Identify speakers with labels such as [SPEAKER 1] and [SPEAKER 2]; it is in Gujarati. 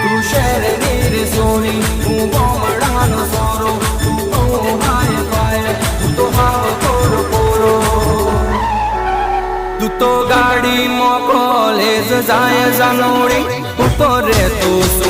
[SPEAKER 1] તું શહેરની રે સોની હું ગામડાનો સોરો તું તો હાય પાય તું તો હાવ કોરો કોરો તું તો ગાડીમાં કોલેજ જાય જાનોડી તું તો રે તું